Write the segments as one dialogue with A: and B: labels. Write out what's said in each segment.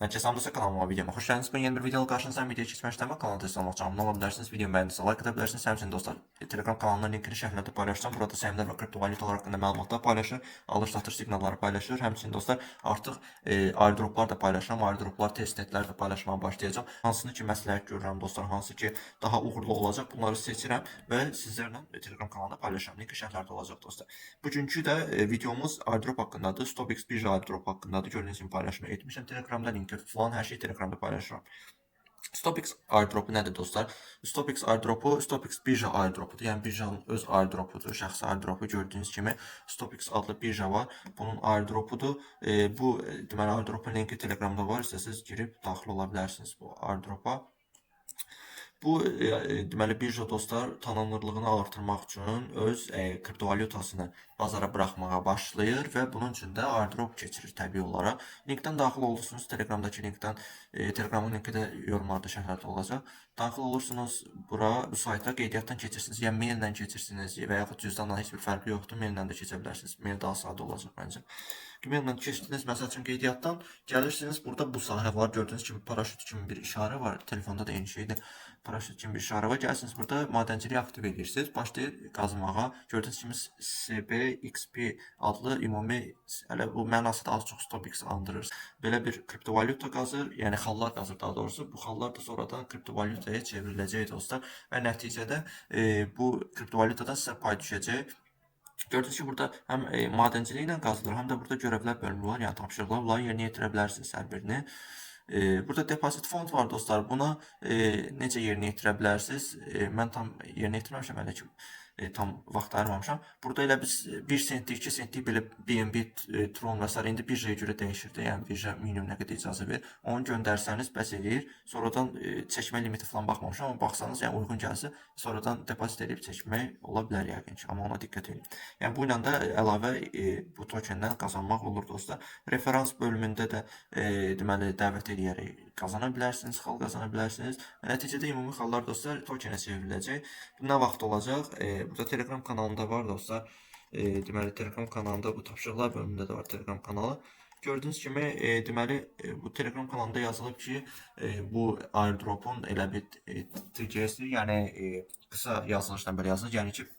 A: Bence Samdasa kanalıma videoma hoş geldiniz. Ben yeni bir videoda karşınızdayım. Video geçmeden kanala destek olmak için abone olabilirsiniz. Videomu beğendiyseniz like atabilirsiniz. Həmçinin dostlar, Telegram kanalının linkini şərhlərdə paylaşacağım. Burada səhmlər və kriptovalyutalar haqqında məlumatlar paylaşır. Alış-satış siqnalları paylaşır. Həmçinin dostlar, artıq airdroplar da paylaşıram. Airdroplar, testnetlər də paylaşmaya başlayacağım. Hansını ki məsləhət görürəm dostlar, hansı ki daha uğurlu olacaq, bunları seçirəm və sizlərlə Telegram kanalında paylaşıram. Linki şərhlərdə olacaq dostlar. Bugünkü də videomuz airdrop haqqındadır. StockX birja airdrop haqqındadır. Gördüyünüz kimi paylaşma etmişəm. Telegramda linki falan hər şeyi Telegramda paylaşıram. StockX airdropu nədir dostlar? StockX airdropu, StockX birja airdropudur. Yəni birjanın öz airdropudur, şəxsi airdropu. Gördüyünüz kimi StockX adlı birja var. Bunun airdropudur. Bu deməli airdropun linki Telegramda var. İstəsəniz girib daxil ola bilərsiniz bu airdropa. Bu deməli birja dostlar tanınırlığını artırmaq üçün öz kriptovalyutasını bazara buraxmağa başlayır və bunun üçün də airdrop keçirir təbii olaraq. Linkdən daxil olursunuz, Telegramdakı linkdən, Telegramın linki də yorumlarda şərhlərdə olacaq. Daxil olursunuz bura, bu sayta qeydiyyatdan keçirsiniz, yəni maillə keçirsiniz və yaxud cüzdanla heç bir fərqi yoxdur, maillə də keçə bilərsiniz. Mail daha sadə olacaq məncə. Maillə keçdiniz, məsəl üçün qeydiyyatdan gəlirsiniz, burada bu sahə var, gördüyünüz kimi paraşüt kimi bir işarə var, telefonda da eyni şeydir. Paraşüt kimi bir işarə var, gəlirsiniz burada madenciliyi aktiv edirsiniz, başlayır qazmağa. Gördüyünüz kimi SBXP adlı ümumi, hələ bu mənası da az çox StockX andırır. Belə bir kriptovalyuta qazır, yəni xallar qazır daha doğrusu. Bu xallar da sonradan kriptovalyutaya çevriləcək dostlar və nəticədə bu kriptovalyutadan sizə pay düşəcək. Gördüyünüz ki, burada həm madencilik ilə qazılır, həm də burada görevlər bölümü var, yəni tapşırıqlar, bunları yerinə yetirə bilərsiniz hər birini. Burada deposit fond var dostlar, buna necə yerinə yetirə bilərsiniz? Mən tam yerinə yetirməmişəm hələ ki, tam vaxt ayırmamışam. Burada elə biz 1 sentlik, 2 sentlik belə BNB, Tron və s. indi birjaya görə dəyişir də, yəni birja minimum nə qədər icazə verir. Onu göndərsəniz bəs eləyir. Sonradan çəkmə limiti falan baxmamışam, amma baxsanız, yəni uyğun gəlsə, sonradan depozit edib çəkmək ola bilər yəqin ki, amma ona diqqət edin. Yəni bu ilə də əlavə bu tokendən qazanmaq olur dostlar. Referans bölümündə də deməli dəvət edərək qazana bilərsiniz, xal qazana bilərsiniz. Nəticədə ümumi xallar dostlar tokenə çevriləcək. Bu nə vaxt olacaq? Burada Telegram kanalında var dostlar. Deməli Telegram kanalında bu tapşırıqlar bölümündə də var Telegram kanalı. Gördüyünüz kimi deməli bu Telegram kanalında yazılıb ki, bu airdropun elə bir TCS-i, yəni qısa yazılışla belə yazılır. Yəni ki,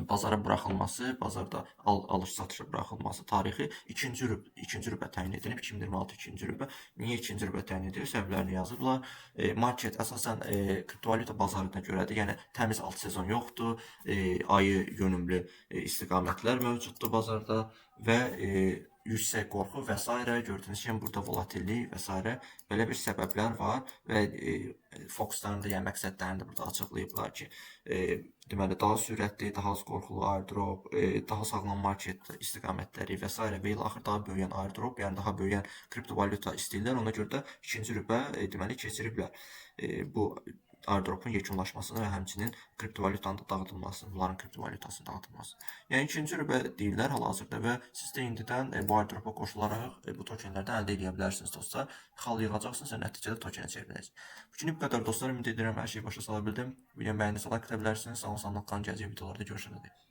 A: bazara buraxılması, bazarda alış-satışa buraxılması tarixi 2-ci rübə təyin edilib, 2026 2-ci rübə. Niyə 2-ci rübə təyin edilir? Səbəblərini yazıblar. Market əsasən kriptovalyuta bazarına görədir. Yəni təmiz alt sezon yoxdur, ayı yönümlü istiqamətlər mövcuddur bazarda və yüksək qorxu və s. Gördüyünüz kimi burada volatillik və s. belə bir səbəblər var və fokuslarını da, yəni məqsədlərini də burada açıqlayıblar ki, deməli daha sürətli, daha az qorxulu airdrop, daha sağlam market istiqamətləri və s. və ilə axır daha böyüyən airdrop, yəni daha böyüyən kriptovalyuta istəyirlər. Ona görə də 2-ci rübə deməli keçiriblər. Bu airdropun yekunlaşmasını və həmçinin kriptovalyutanın da dağıdılmasını, bunların kriptovalyutasının dağıdılmasını. Yəni 2-ci rübə deyirlər hal-hazırda və siz də indidən bu airdropa qoşularaq bu tokenlərdən əldə edə bilərsiniz dostlar. Xal yığacaqsınız və nəticədə tokenə çevriləcək. Bugün bu qədər dostlar, ümid edirəm hər şeyi başa sala bildim. Videomu bəyəndinizsə like edə bilərsiniz. Sağ olun, gələcək videolarda görüşənədək.